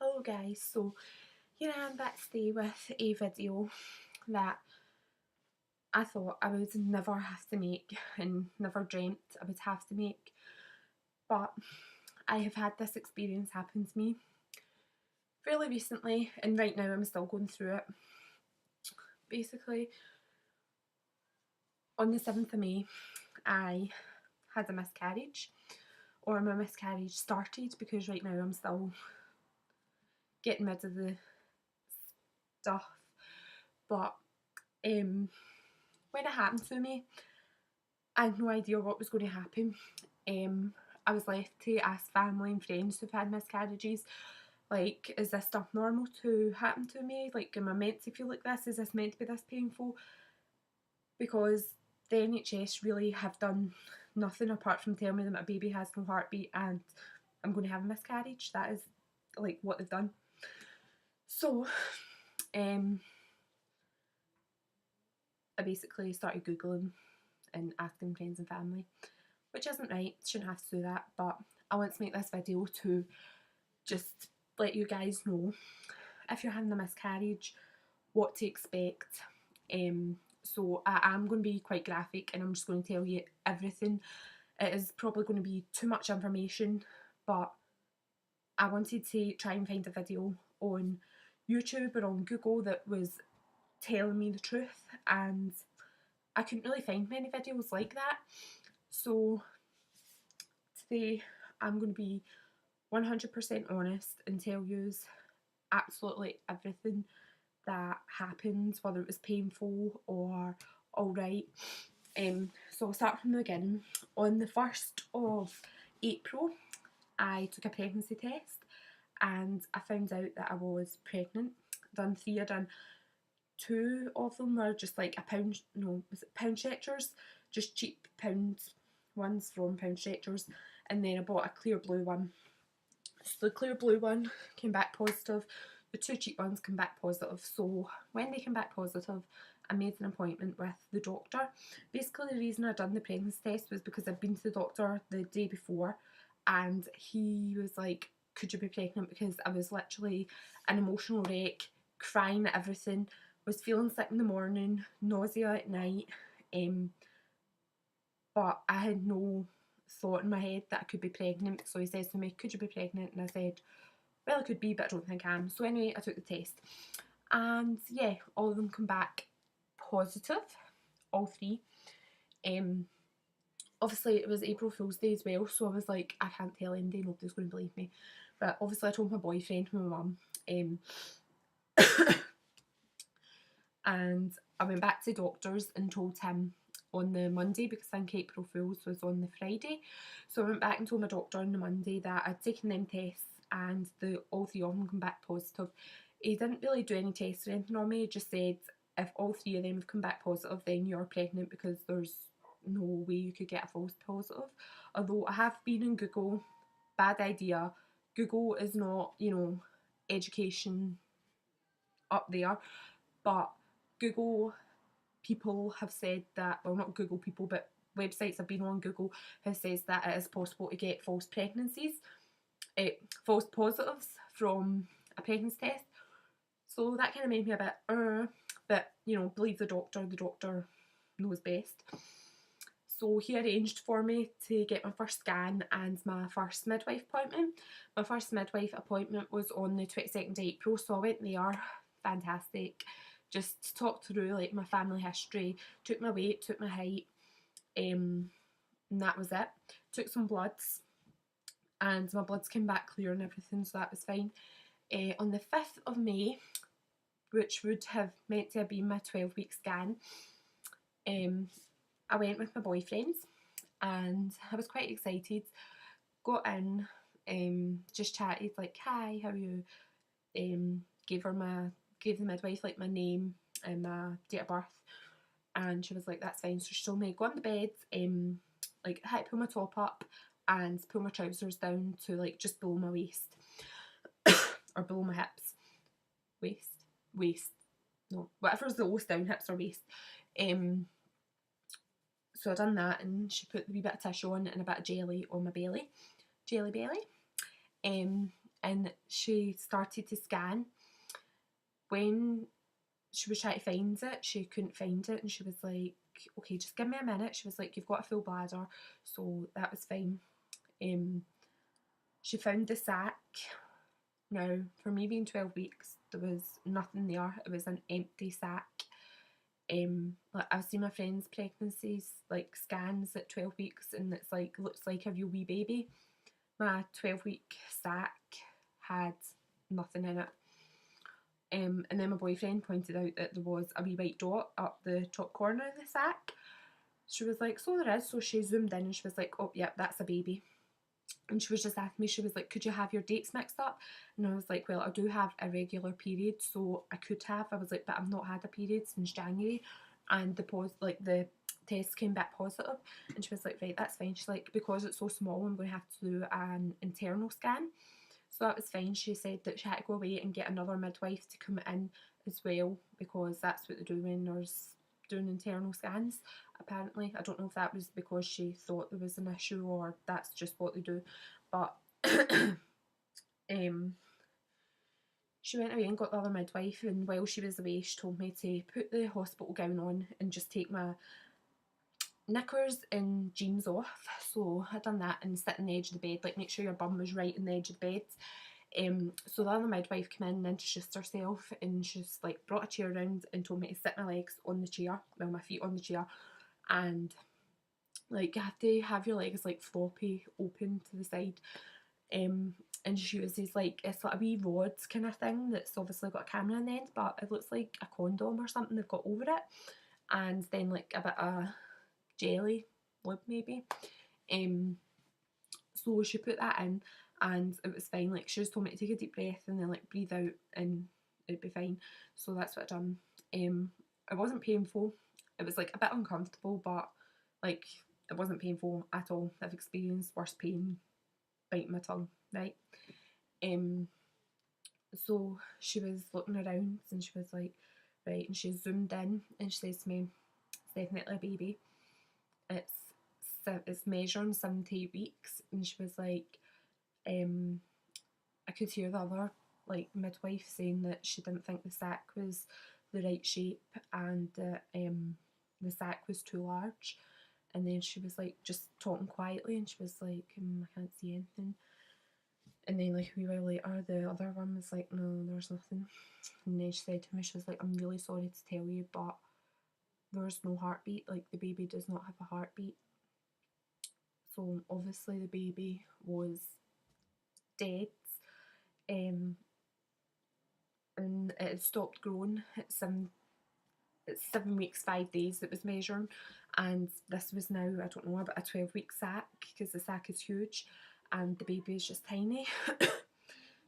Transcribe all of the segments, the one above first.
Hello guys, so here I am back today with a video that I thought I would never have to make and never dreamt I would have to make, but I have had this experience happen to me fairly recently and right now I'm still going through it. Basically, on the 7th of May I had a miscarriage, or my miscarriage started because right now I'm still getting rid of the stuff, but when it happened to me, I had no idea what was going to happen. I was left to ask family and friends who've had miscarriages, like, is this stuff normal to happen to me? Like, am I meant to feel like this? Is this meant to be this painful? Because the NHS really have done nothing apart from tell me that my baby has no heartbeat and I'm going to have a miscarriage. That is, like, what they've done. So, I basically started Googling and asking friends and family, which isn't right, shouldn't have to do that, but I want to make this video to just let you guys know if you're having a miscarriage, what to expect. So I am going to be quite graphic and I'm just going to tell you everything. It is probably going to be too much information, but I wanted to try and find a video on YouTube or on Google that was telling me the truth, and I couldn't really find many videos like that. So today I'm going to be 100% honest and tell you absolutely everything that happened, whether it was painful or alright. So I'll start from the beginning. On the 1st of April, I took a pregnancy test and I found out that I was pregnant. Done 3, I done 2 of them were just like a pound, no, was it pound stretchers? Just cheap pound ones from pound stretchers, and then I bought a clear blue one. So the clear blue one came back positive, the 2 cheap ones came back positive. So when they came back positive, I made an appointment with the doctor. Basically the reason I done the pregnancy test was because I'd been to the doctor the day before and he was like, could you be pregnant? Because I was literally an emotional wreck, crying at everything, was feeling sick in the morning, nausea at night, but I had no thought in my head that I could be pregnant. So he says to me, could you be pregnant? And I said, well, I could be, but I don't think I am. So anyway, I took the test and yeah, all of them come back positive, all 3. Obviously it was April Fool's Day as well, so I was like, I can't tell anybody, nobody's going to believe me. But obviously I told my boyfriend, my mum, and I went back to doctors and told him on the Monday, because I think April Fool's was on the Friday. So I went back and told my doctor on the Monday that I'd taken them tests and all 3 of them come back positive. He didn't really do any tests or anything on me, he just said if all 3 of them have come back positive then you're pregnant, because there's no way you could get a false positive. Although I have been in Google, bad idea, Google is not, you know, education up there, but Google people have said that, well, not Google people, but websites I've been on, Google has says that it is possible to get false pregnancies, false positives from a pregnancy test. So that kind of made me a bit, but you know, believe the doctor knows best. So he arranged for me to get my first scan and my first midwife appointment. My first midwife appointment was on the 22nd of April, so I went there, fantastic, just talked through like my family history, took my weight, took my height, and that was it. Took some bloods and my bloods came back clear and everything, so that was fine. On the 5th of May, which would have meant to have been my 12-week scan, I went with my boyfriend and I was quite excited. Got in, just chatted like, hi, how are you? Gave the midwife like my name and my date of birth, and she was like, that's fine. So she told me go on the bed, like I had to pull my top up and pull my trousers down to like just below my waist or below my hips. Waist, no, whatever's the lowest down, hips or waist. So I done that and she put a wee bit of tissue on and a bit of jelly on my belly, jelly belly. and she started to scan. When she was trying to find it, she couldn't find it, and she was like, okay, just give me a minute. She was like, you've got a full bladder, so that was fine. She found the sac. Now, for me being 12 weeks, there was nothing there. It was an empty sac. Like I've seen my friends' pregnancies, like scans at 12 weeks, and it's like looks like a real wee baby. My 12-week sac had nothing in it. And then my boyfriend pointed out that there was a wee white dot up the top corner of the sac. She was like, so there is. So she zoomed in and she was like, oh, yep, that's a baby. And she was just asking me, she was like, could you have your dates mixed up? And I was like, well, I do have irregular periods, so I could have. I was like, but I've not had a period since January. And the test came back positive. And she was like, right, that's fine. She's like, because it's so small, I'm going to have to do an internal scan. So that was fine. She said that she had to go away and get another midwife to come in as well, because that's what they do when there's doing internal scans, apparently. I don't know if that was because she thought there was an issue or that's just what they do, but she went away and got the other midwife, and while she was away she told me to put the hospital gown on and just take my knickers and jeans off. So I done that and sit on the edge of the bed, like make sure your bum was right on the edge of the bed. So the other midwife came in and introduced herself, and she's like brought a chair around and told me to sit my legs on the chair, well my feet on the chair, and like you have to have your legs like floppy open to the side. And she uses like, it's like a wee rod kind of thing that's obviously got a camera on the end, but it looks like a condom or something they've got over it, and then like a bit of jelly lube maybe. So she put that in and it was fine. Like she just told me to take a deep breath and then like breathe out and it'd be fine. So that's what I done. It wasn't painful. It was like a bit uncomfortable, but like it wasn't painful at all. I've experienced worse pain biting my tongue, right? So she was looking around and she was like, right, and she zoomed in and she says to me, it's definitely a baby. It's measuring 78 weeks, and she was like, I could hear the other like midwife saying that she didn't think the sac was the right shape and that the sac was too large. And then she was like just talking quietly, and she was like, I can't see anything. And then like a wee while later, the other one was like, no, there's nothing. And then she said to me, she was like, I'm really sorry to tell you, but there's no heartbeat. Like the baby does not have a heartbeat. So obviously the baby was dead, and it had stopped growing at 7 weeks 5 days it was measuring, and this was now, I don't know, about a 12-week sac, because the sac is huge and the baby is just tiny.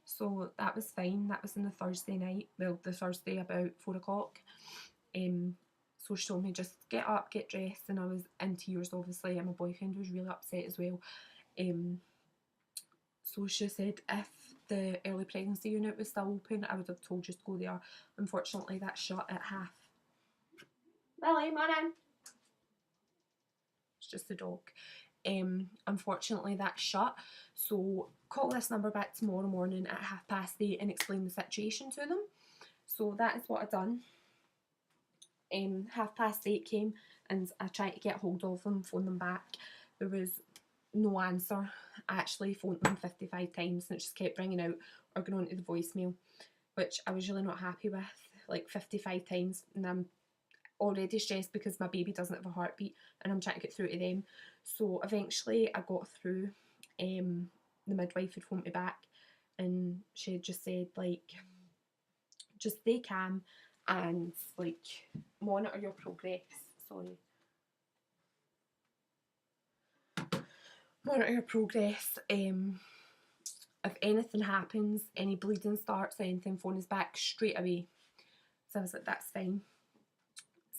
So that was fine. That was on the Thursday night, well the Thursday about 4 o'clock. So she told me just get up, get dressed, and I was in tears obviously, and my boyfriend was really upset as well. So she said if the early pregnancy unit was still open, I would have told you to go there. Unfortunately, that's shut at half. Lily, morning. It's just a dog. Unfortunately, that's shut. So call this number back tomorrow morning at 8:30 and explain the situation to them. So that is what I done. 8:30 came and I tried to get hold of them, phone them back. There was no answer. I actually phoned them 55 times and it just kept ringing out or going on to the voicemail, which I was really not happy with. Like 55 times, and I'm already stressed because my baby doesn't have a heartbeat and I'm trying to get through to them. So eventually I got through. The midwife had phoned me back and she had just said like, just stay calm and like monitor your progress. Sorry. Monitor your progress. If anything happens, any bleeding starts, anything, phone us back straight away. So I was like, that's fine.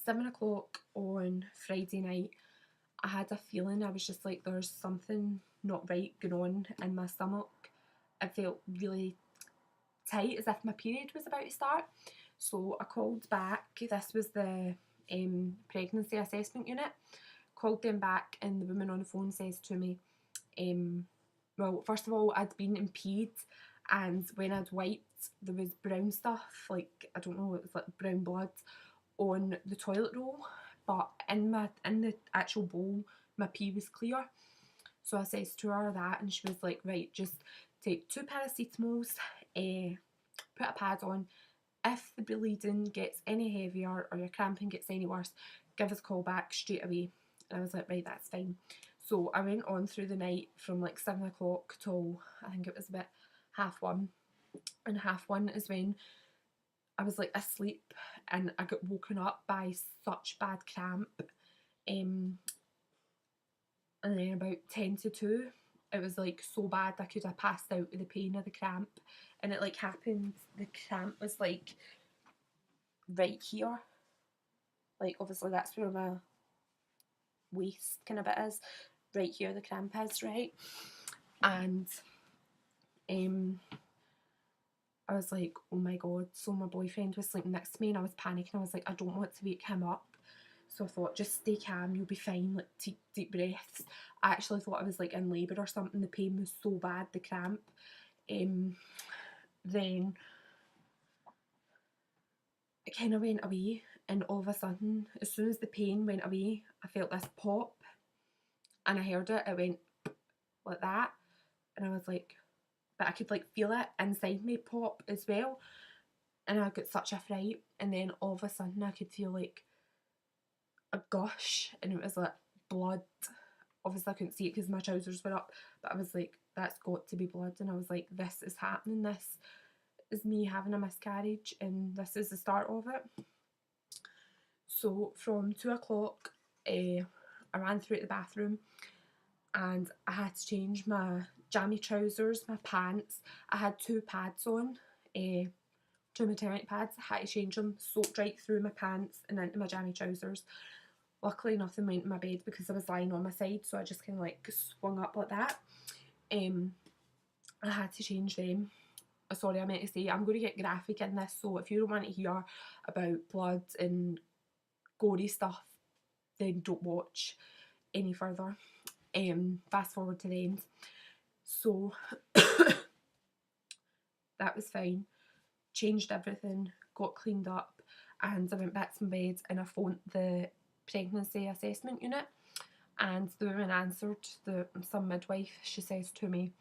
7 o'clock on Friday night, I had a feeling, I was just like, there's something not right going on in my stomach. I felt really tight, as if my period was about to start. So I called back. This was the pregnancy assessment unit. Called them back, and the woman on the phone says to me, well, first of all, I'd been in paid and when I'd wiped, there was brown stuff, like, I don't know, it was like brown blood on the toilet roll, but in the actual bowl, my pee was clear. So I says to her that, and she was like, right, just take 2 paracetamols, put a pad on. If the bleeding gets any heavier or your cramping gets any worse, give us a call back straight away. And I was like, right, that's fine. So I went on through the night from like 7 o'clock till I think it was about 1:30. And 1:30 is when I was like asleep and I got woken up by such bad cramp. And then about 10 to 2, it was like so bad I could have passed out with the pain of the cramp. And it like happened, the cramp was like right here. Like obviously that's where my waist kind of bit is. Right here the cramp is, right? And I was like, oh my god. So my boyfriend was sleeping next to me and I was panicking. I was like, I don't want to wake him up. So I thought, just stay calm, you'll be fine, like take deep breaths. I actually thought I was like in labour or something. The pain was so bad, the cramp. Then it kind of went away, and all of a sudden, as soon as the pain went away, I felt this pop, and I heard it. It went like that, and I was like, but I could like feel it inside me pop as well, and I got such a fright. And then all of a sudden, I could feel like a gush, and it was like blood. Obviously I couldn't see it because my trousers were up, but I was like, that's got to be blood. And I was like, this is happening, this is me having a miscarriage, and this is the start of it. So from 2 o'clock, I ran through to the bathroom and I had to change my jammy trousers, my pants. I had 2 pads on, 2 maternity pads. I had to change them, soaked right through my pants and into my jammy trousers. Luckily nothing went in my bed because I was lying on my side, so I just kind of like swung up like that. I had to change them. Sorry, I meant to say, I'm going to get graphic in this, so if you don't want to hear about blood and gory stuff, then don't watch any further. Fast forward to the end. So that was fine. Changed everything, got cleaned up, and I went back to my bed and I phoned the pregnancy assessment unit, and the woman answered, some midwife. She says to me,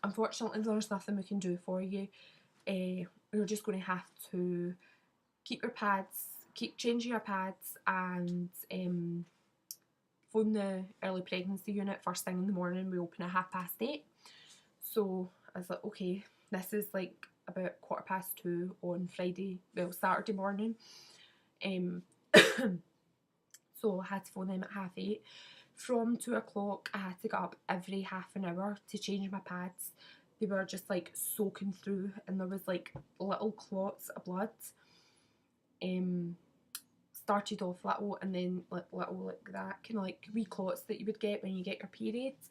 unfortunately there's nothing we can do for you. You're just going to have to keep changing your pads, and phone the early pregnancy unit first thing in the morning. We open at 8:30. So I was like, okay, this is like about 2:15 on Saturday morning. So I had to phone them at 8:30. From 2 o'clock, I had to get up every half an hour to change my pads. They were just like soaking through, and there was like little clots of blood. Started off little, and then like little like that, kind of like wee clots that you would get when you get your periods.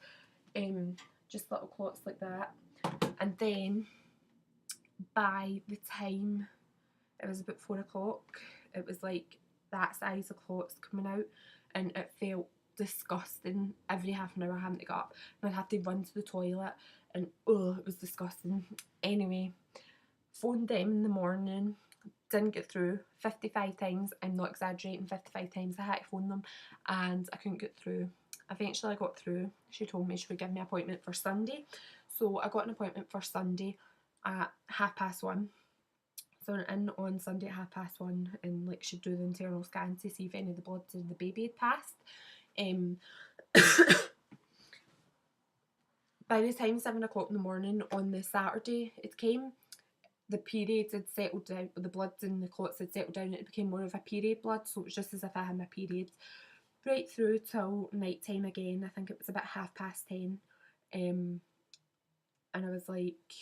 Just little clots like that. And then by the time it was about 4 o'clock, it was like that size of clots coming out, and it felt disgusting. Every half an hour having to get up, and I'd have to run to the toilet, and oh, it was disgusting. Anyway, phoned them in the morning, didn't get through 55 times. I'm not exaggerating, 55 times I had to phone them, and I couldn't get through. Eventually I got through. She told me she would give me an appointment for Sunday, so I got an appointment for Sunday at 1:30. So I went in on Sunday at 1:30, and like she'd do the internal scan to see if any of the blood in the baby had passed. By the time 7 o'clock in the morning on the Saturday it came, the periods had settled down, the blood in the clots had settled down, it became more of a period blood, so it was just as if I had my periods. Right through till night time again, I think it was about 10:30. And I was like,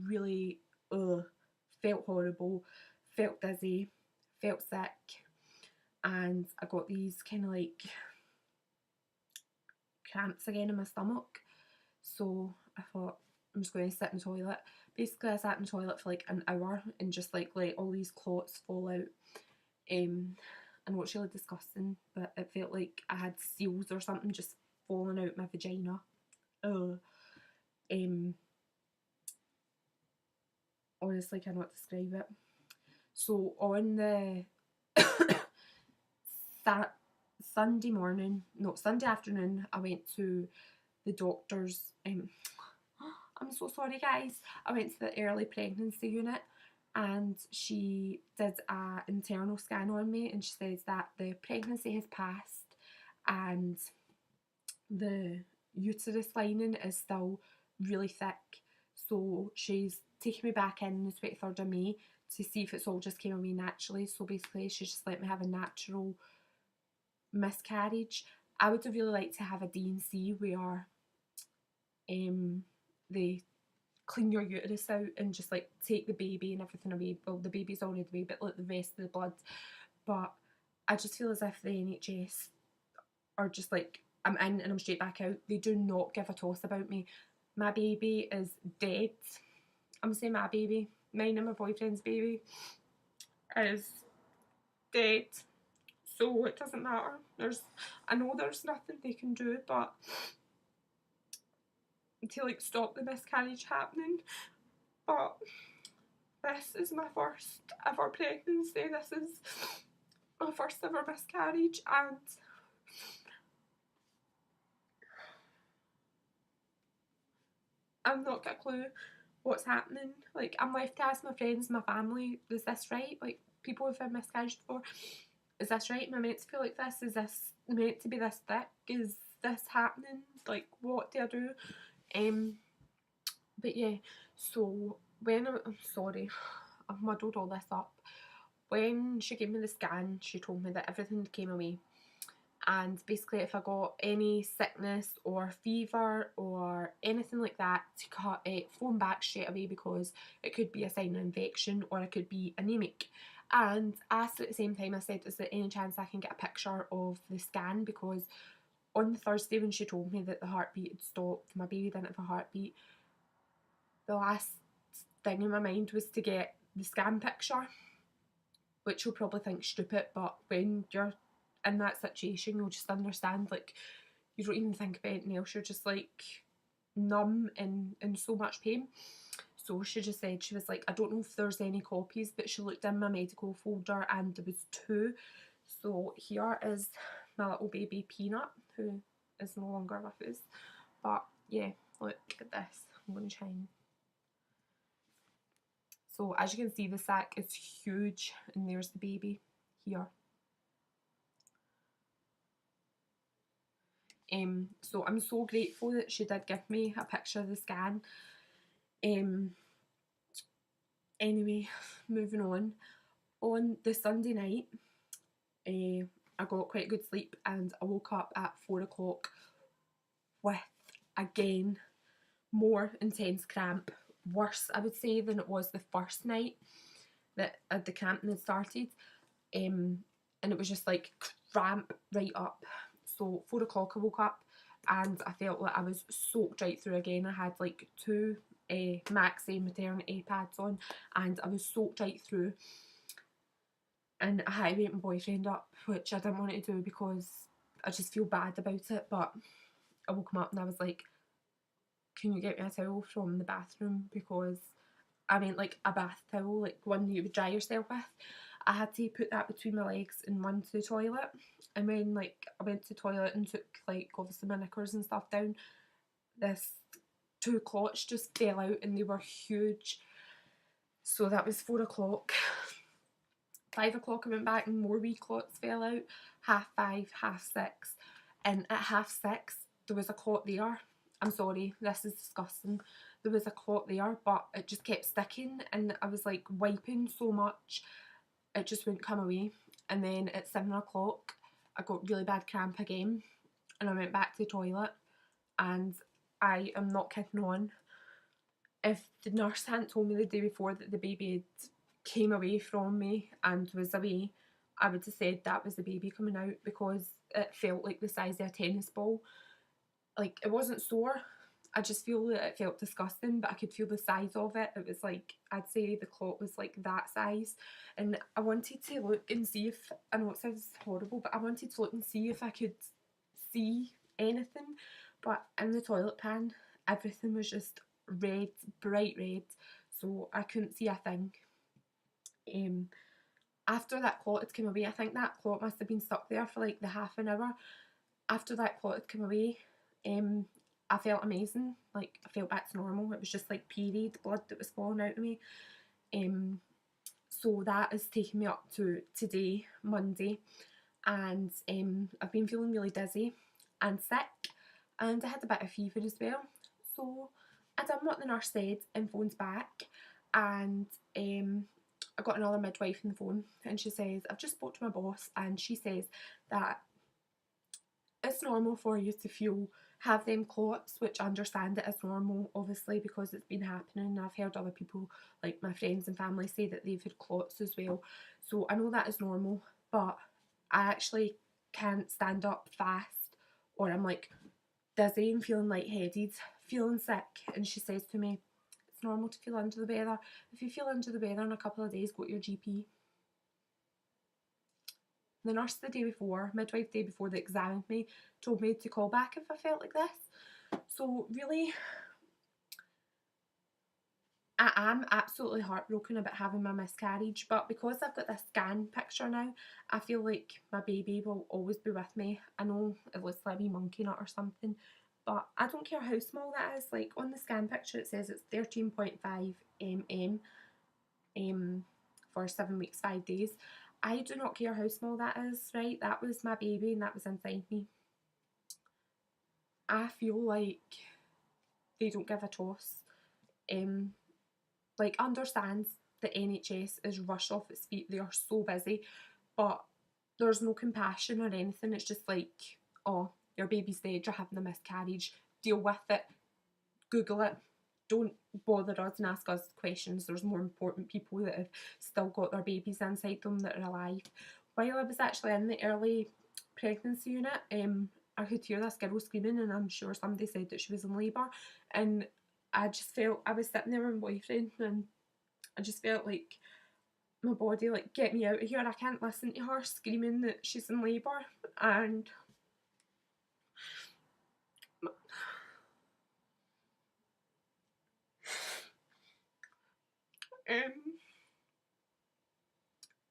really, felt horrible, felt dizzy, felt sick, and I got these kind of like cramps again in my stomach. So I thought, I'm just going to sit in the toilet. Basically, I sat in the toilet for like an hour and just like let all these clots fall out. I know it's really disgusting, but it felt like I had seals or something just falling out my vagina. honestly cannot describe it. So on the that Sunday afternoon, I went to the doctor's. I'm so sorry, guys. I went to the early pregnancy unit, and she did an internal scan on me, and she says that the pregnancy has passed, and the uterus lining is still really thick. So she's taking me back in the 23rd of May to see if it's all just came away naturally. So basically, she's just let me have a natural miscarriage. I would have really liked to have a D&C where they clean your uterus out and just like take the baby and everything away. Well, the baby's already away, but like the rest of the blood. But I just feel as if the NHS are just like, I'm in and I'm straight back out. They do not give a toss about me. My baby is dead. I'm saying my baby. Mine and my boyfriend's baby is dead. So it doesn't matter. I know there's nothing they can do, but to like stop the miscarriage happening. But this is my first ever pregnancy. This is my first ever miscarriage, and I've not got a clue what's happening. Like, I'm left to ask my friends, my family, is this right? Like, people who've had miscarriage before, is this right? Am I meant to feel like this? Is this meant to be this thick? Is this happening? Like, what do I do? But yeah, so I'm sorry, I've muddled all this up. When she gave me the scan, she told me that everything came away. And basically, if I got any sickness or fever or anything like that, to cut it, phone back straight away, because it could be a sign of infection or it could be anemic. And asked at the same time, I said, is there any chance I can get a picture of the scan? Because on the Thursday when she told me that the heartbeat had stopped, my baby didn't have a heartbeat, the last thing in my mind was to get the scan picture, which you'll probably think stupid, but when you're in that situation, you'll just understand, like, you don't even think about anything else, you're just like numb and in so much pain. So she just said, she was like, I don't know if there's any copies, but she looked in my medical folder and there was 2. So here is my little baby Peanut, who is no longer with us. But yeah, look at this. I'm going to shine. So as you can see, the sac is huge, and there's the baby here. So I'm so grateful that she did give me a picture of the scan. Anyway, moving on. On the Sunday night, I got quite good sleep, and I woke up at 4 o'clock with, again, more intense cramp. Worse, I would say, than it was the first night that the cramping had started. And it was just like cramp right up. So 4 o'clock I woke up and I felt like I was soaked right through again. I had like 2 maxi maternity pads on, and I was soaked right through. And I had to wake my boyfriend up, which I didn't want to do because I just feel bad about it. But I woke him up and I was like, can you get me a towel from the bathroom? Because I meant like a bath towel, like one you would dry yourself with. I had to put that between my legs and run to the toilet. And when like I went to the toilet and took like obviously my knickers and stuff down, this 2 clots just fell out and they were huge. So that was 4 o'clock. 5 o'clock I went back and more wee clots fell out. 5:30, 6:30. And at 6:30 there was a clot there. I'm sorry, this is disgusting. There was a clot there, but it just kept sticking, and I was like wiping so much, it just wouldn't come away. And then at 7 o'clock, I got really bad cramp again, and I went back to the toilet, and I am not kidding on. If the nurse hadn't told me the day before that the baby had came away from me and was away, I would have said that was the baby coming out, because it felt like the size of a tennis ball. Like, it wasn't sore, I just feel that it felt disgusting, but I could feel the size of it. It was like, I'd say the clot was like that size. And I wanted to look and see if, I know it sounds horrible, but I wanted to look and see if I could see anything. But in the toilet pan, everything was just red, bright red. so I couldn't see a thing. After that clot had come away, I think that clot must have been stuck there for like the half an hour. After that clot had come away, I felt amazing. Like, I felt back to normal. It was just like period blood that was falling out of me. So that has taken me up to today, Monday, and I've been feeling really dizzy and sick, and I had a bit of fever as well. So I done what the nurse said and phoned back, and I got another midwife on the phone, and she says, I've just spoke to my boss, and she says that it's normal for you to have them clots, which I understand it is normal, obviously, because it's been happening. I've heard other people, like my friends and family, say that they've had clots as well. So I know that is normal, but I actually can't stand up fast, or I'm like dizzy and feeling lightheaded, feeling sick. And she says to me, it's normal to feel under the weather. If you feel under the weather in a couple of days, go to your GP. The nurse the day before, midwife the day before, that examined me, told me to call back if I felt like this. So really, I am absolutely heartbroken about having my miscarriage, but because I've got this scan picture now, I feel like my baby will always be with me. I know it looks like a wee monkey nut or something, but I don't care how small that is. Like, on the scan picture it says it's 13.5 for 7 weeks, 5 days. I do not care how small that is, right? That was my baby and that was inside me. I feel like they don't give a toss. Like, understands the NHS is rushed off its feet. They are so busy, but there's no compassion or anything. It's just like, oh, your baby's dead, you're having a miscarriage, deal with it, Google it. Don't bother us and ask us questions. There's more important people that have still got their babies inside them that are alive. While I was actually in the early pregnancy unit, I could hear this girl screaming, and I'm sure somebody said that she was in labour, and I just felt, I was sitting there with my boyfriend, and I just felt like my body, like, get me out of here. I can't listen to her screaming that she's in labour. And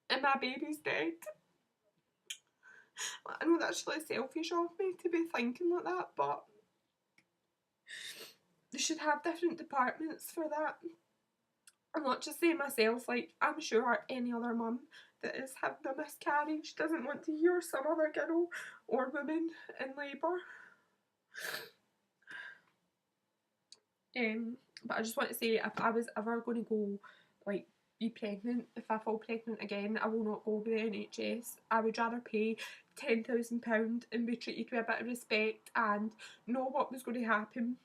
and my baby's dead. I know that's really selfish of me to be thinking like that, but they should have different departments for that. I'm not just saying myself, like, I'm sure any other mum that is having a miscarriage doesn't want to hear some other girl or woman in labour. But I just want to say, if I was ever going to go, like, be pregnant, if I fall pregnant again, I will not go with the NHS. I would rather pay £10,000 and be treated with a bit of respect and know what was going to happen.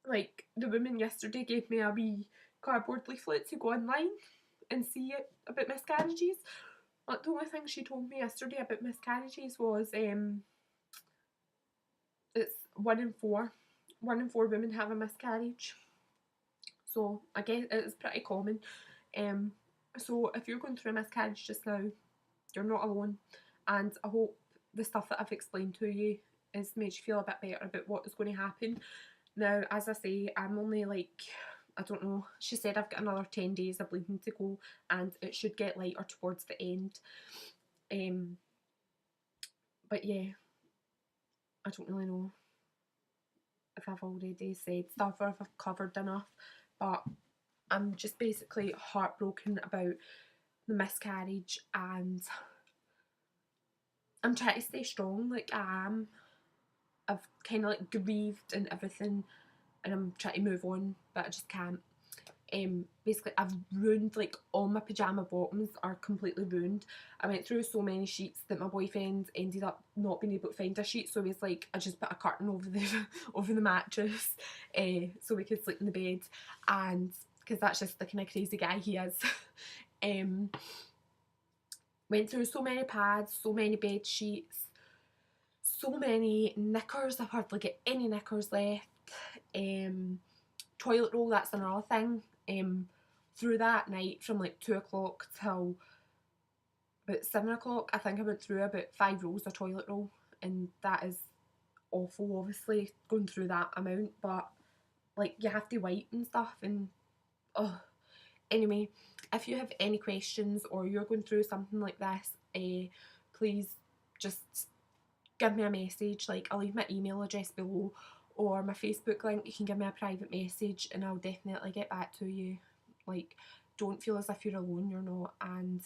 Like, the woman yesterday gave me a wee cardboard leaflet to go online and see it about miscarriages. Like, the only thing she told me yesterday about miscarriages was it's 1 in 4. 1 in 4 women have a miscarriage. So I guess it's pretty common. So if you're going through a miscarriage just now, you're not alone. And I hope the stuff that I've explained to you has made you feel a bit better about what is going to happen. Now, as I say, I'm only like, I don't know, she said I've got another 10 days of bleeding to go, and it should get lighter towards the end. But yeah, I don't really know if I've already said stuff or if I've covered enough, but I'm just basically heartbroken about the miscarriage, and I'm trying to stay strong. Like, I am. I've kind of like grieved and everything, and I'm trying to move on, but I just can't. Basically, I've ruined, like, all my pyjama bottoms are completely ruined. I went through so many sheets that my boyfriend ended up not being able to find a sheet, so he's like, I just put a curtain over the over the mattress, so we could sleep in the bed, and because that's just the kind of crazy guy he is. Went through so many pads, so many bed sheets, so many knickers. I've hardly got any knickers left. Toilet roll, that's another thing. Through that night from like 2 o'clock till about 7 o'clock, I think I went through about 5 rolls of toilet roll, and that is awful, obviously, going through that amount, but like, you have to wipe and stuff, and oh, anyway, if you have any questions or you're going through something like this, please just give me a message. Like, I'll leave my email address below or my Facebook link. You can give me a private message and I'll definitely get back to you. Like, don't feel as if you're alone, you're not. And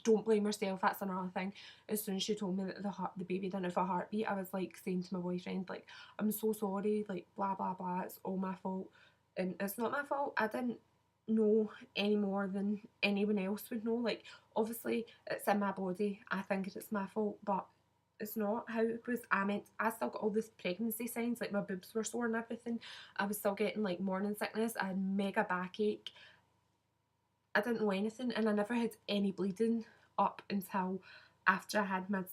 don't blame yourself, that's another thing. As soon as she told me that the baby didn't have a heartbeat, I was like saying to my boyfriend, like, I'm so sorry, like, blah blah blah, it's all my fault. And it's not my fault. I didn't know any more than anyone else would know. Like, obviously it's in my body, I think it's my fault, but it's not how it was. I still got all this pregnancy signs, like my boobs were sore and everything. I was still getting like morning sickness. I had mega backache. I didn't know anything, and I never had any bleeding up until after I had my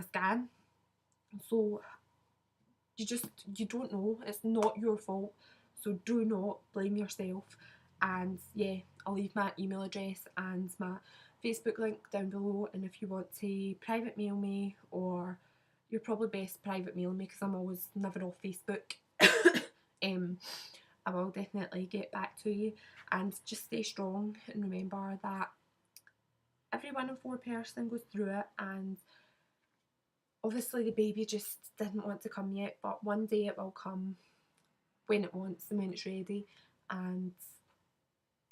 scan. So you don't know. It's not your fault. So do not blame yourself. And yeah, I'll leave my email address and my Facebook link down below. And if you want to private mail me, or you're probably best private mail me because I'm always never off Facebook. I will definitely get back to you. And just stay strong and remember that every 1 in 4 person goes through it, and obviously the baby just didn't want to come yet, but one day it will come when it wants and when it's ready, and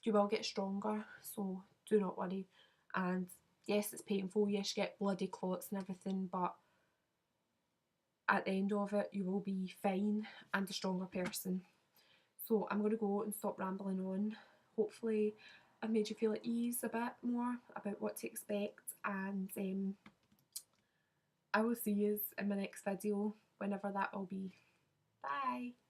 you will get stronger, so do not worry. And yes, it's painful, yes, you get bloody clots and everything, but at the end of it you will be fine and a stronger person. So I'm going to go and stop rambling on. Hopefully I've made you feel at ease a bit more about what to expect, and I will see you in my next video, whenever that will be. Bye!